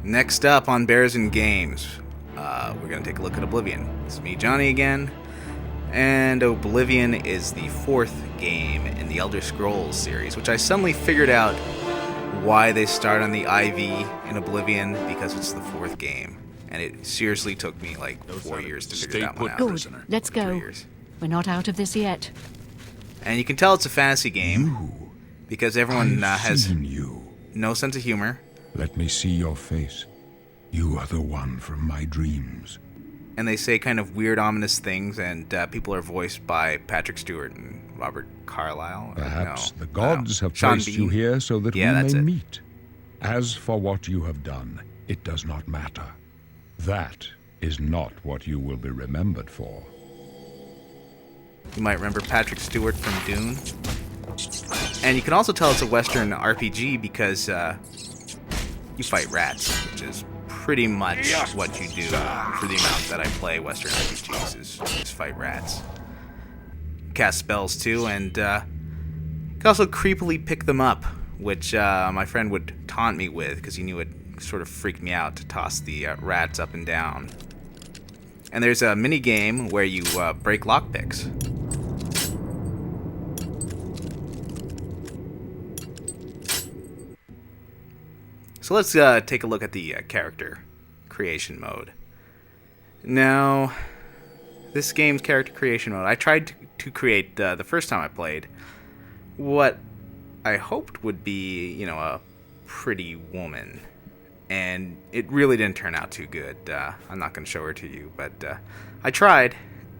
Next up on Bears and Games, we're going to take a look at Oblivion. It's me, Johnny, again. And Oblivion is the fourth game in the Elder Scrolls series, which I suddenly figured out why they start on the IV in Oblivion, because it's the fourth game. And it seriously took me like 4 years to figure that one out. Good, let's go. We're not out of this yet. And you can tell it's a fantasy game because everyone has you. no sense of humor. Let me see your face. You are the one from my dreams. And they say kind of weird, ominous things, and people are voiced by Patrick Stewart and Robert Carlyle. Perhaps the gods have Sean placed you Bean. here so that Yeah, we that's may it. meet. As for what you have done, it does not matter. That is not what you will be remembered for. You might remember Patrick Stewart from Dune. And you can also tell it's a Western RPG because you fight rats, which is pretty much what you do for the amount that I play Western RPGs, is fight rats. Cast spells too, and you can also creepily pick them up, which my friend would taunt me with because he knew it sort of freaked me out to toss the rats up and down. And there's a mini game where you break lockpicks. So let's take a look at the character creation mode. Now, this game's character creation mode, I tried to create, the first time I played, what I hoped would be, a pretty woman. And it really didn't turn out too good. I'm not going to show her to you, but I tried,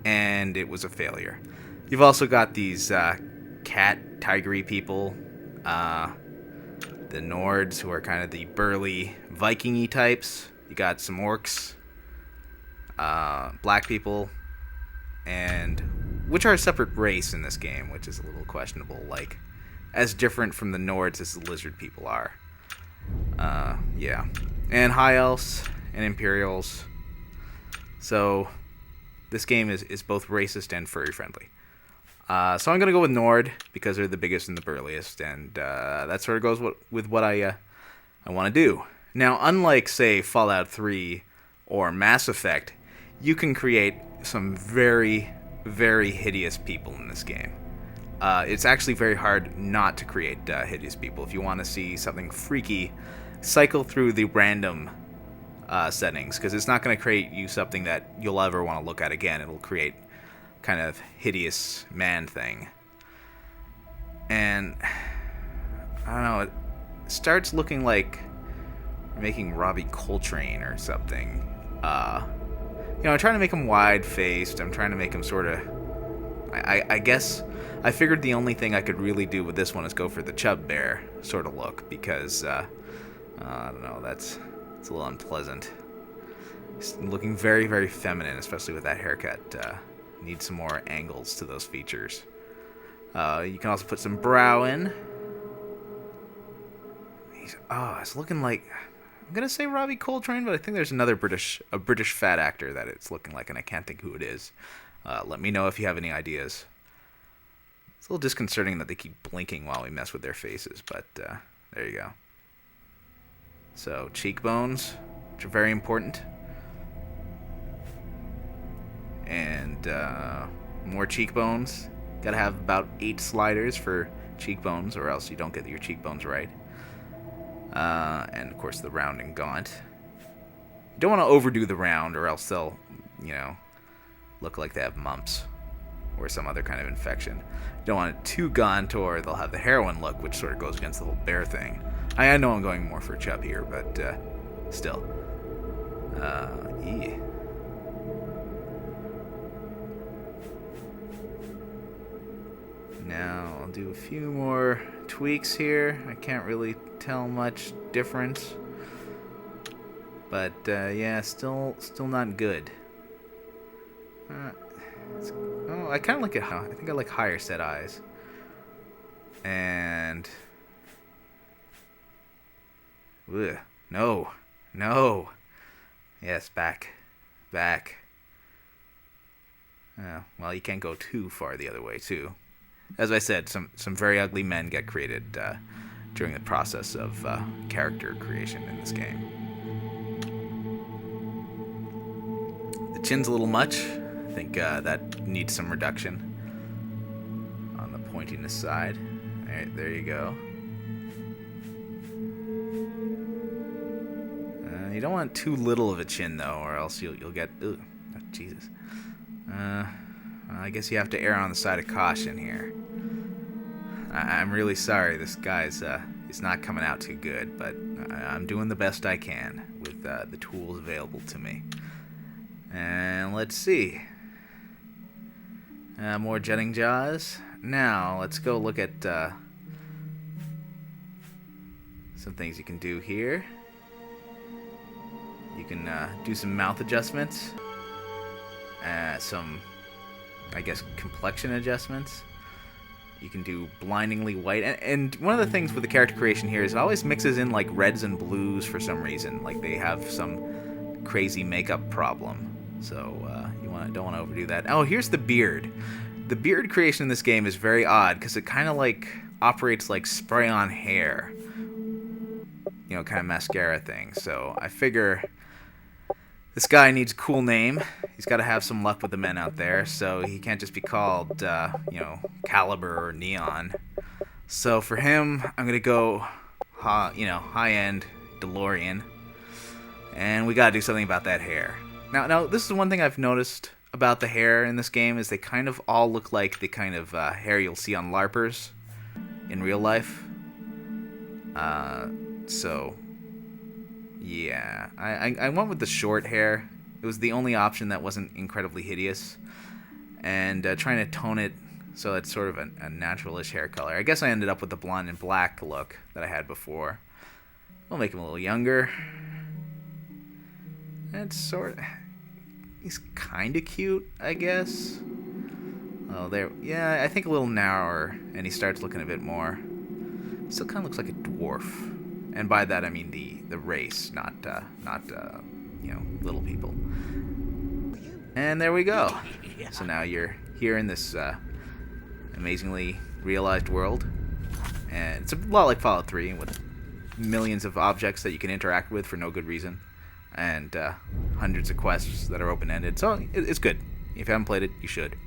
and it was a failure. You've also got these cat, tigery people, the Nords, who are kind of the burly Viking-y types. You got some orcs, black people, and which are a separate race in this game, which is a little questionable. Like, as different from the Nords as the lizard people are. Yeah. And high elves and Imperials. So, this game is both racist and furry friendly. So I'm going to go with Nord, because they're the biggest and the burliest, and that sort of goes with what I want to do. Now, unlike, say, Fallout 3 or Mass Effect, you can create some very, very hideous people in this game. It's actually very hard not to create hideous people. If you want to see something freaky, cycle through the random settings, because it's not going to create you something that you'll ever want to look at again. It'll create kind of hideous man thing. And I don't know, it starts looking like we're making Robbie Coltrane or something. I'm trying to make him wide-faced. I'm trying to make him sort of... I guess I figured the only thing I could really do with this one is go for the chub bear sort of look, because I don't know, it's a little unpleasant. He's looking very, very feminine, especially with that haircut. Need some more angles to those features. You can also put some brow in. It's looking like... I'm going to say Robbie Coltrane, but I think there's another British fat actor that it's looking like, and I can't think who it is. Let me know if you have any ideas. It's a little disconcerting that they keep blinking while we mess with their faces, but there you go. So, cheekbones, which are very important. And more cheekbones. Gotta have about 8 sliders for cheekbones, or else you don't get your cheekbones right. And of course the round and gaunt. You don't want to overdo the round, or else they'll, look like they have mumps or some other kind of infection. You don't want it too gaunt, or they'll have the heroin look, which sort of goes against the whole bear thing. I know I'm going more for chub here, but still. Yeah. Now, I'll do a few more tweaks here. I can't really tell much difference. But, yeah, still not good. I kind of like it. I think I like higher set eyes. And... ugh, no. Yes, back. Well, you can't go too far the other way, too. As I said, some very ugly men get created during the process of character creation in this game. chin's a little much. I think that needs some reduction on the pointiness side. Alright, there you go. You don't want too little of a chin, though, or else you'll get... Ooh, oh, Jesus. I guess you have to err on the side of caution here. I'm really sorry. This guy's he's not coming out too good, but I'm doing the best I can with the tools available to me. And let's see. More jetting jaws. Now, let's go look at some things you can do here. You can do some mouth adjustments. Some, I guess, complexion adjustments. You can do blindingly white. And one of the things with the character creation here is it always mixes in like reds and blues for some reason. Like they have some crazy makeup problem. So you don't want to overdo that. Oh, here's the beard. The beard creation in this game is very odd because it kind of like operates like spray-on hair. You know, kind of mascara thing. So I figure this guy needs a cool name. He's got to have some luck with the men out there, so he can't just be called, you know, Caliber or Neon. So for him, I'm gonna go, high-end DeLorean, and we gotta do something about that hair. Now, this is one thing I've noticed about the hair in this game is they kind of all look like the kind of hair you'll see on LARPers in real life. So. Yeah, I went with the short hair. It was the only option that wasn't incredibly hideous. And trying to tone it so it's sort of a natural-ish hair color. I guess I ended up with the blonde and black look that I had before. We'll make him a little younger. It's he's kind of cute, I guess. Oh, there. Yeah, I think a little narrower, and he starts looking a bit more. Still kind of looks like a dwarf. And by that I mean the race, not little people. And there we go. So now you're here in this amazingly realized world, and it's a lot like Fallout 3 with millions of objects that you can interact with for no good reason, and hundreds of quests that are open-ended. So it's good. If you haven't played it, you should.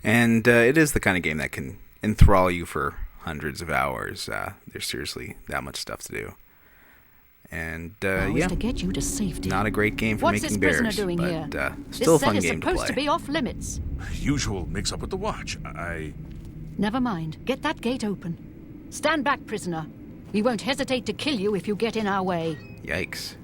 And it is the kind of game that can enthrall you for hundreds of hours. There's seriously that much stuff to do. And yeah, to get you to safety. Not a great game for What's making this prisoner bears, doing but here? still a fun this set game is to supposed play. to be off limits. Usual mix-up with the watch. Never mind. Get that gate open. Stand back, prisoner. We won't hesitate to kill you if you get in our way. Yikes.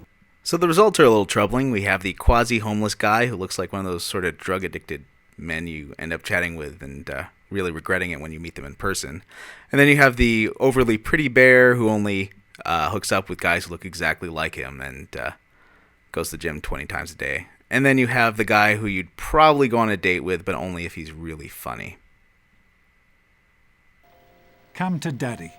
So the results are a little troubling. We have the quasi-homeless guy who looks like one of those sort of drug-addicted men you end up chatting with and really regretting it when you meet them in person. And then you have the overly pretty bear who only hooks up with guys who look exactly like him and goes to the gym 20 times a day. And then you have the guy who you'd probably go on a date with, but only if he's really funny. Come to Daddy.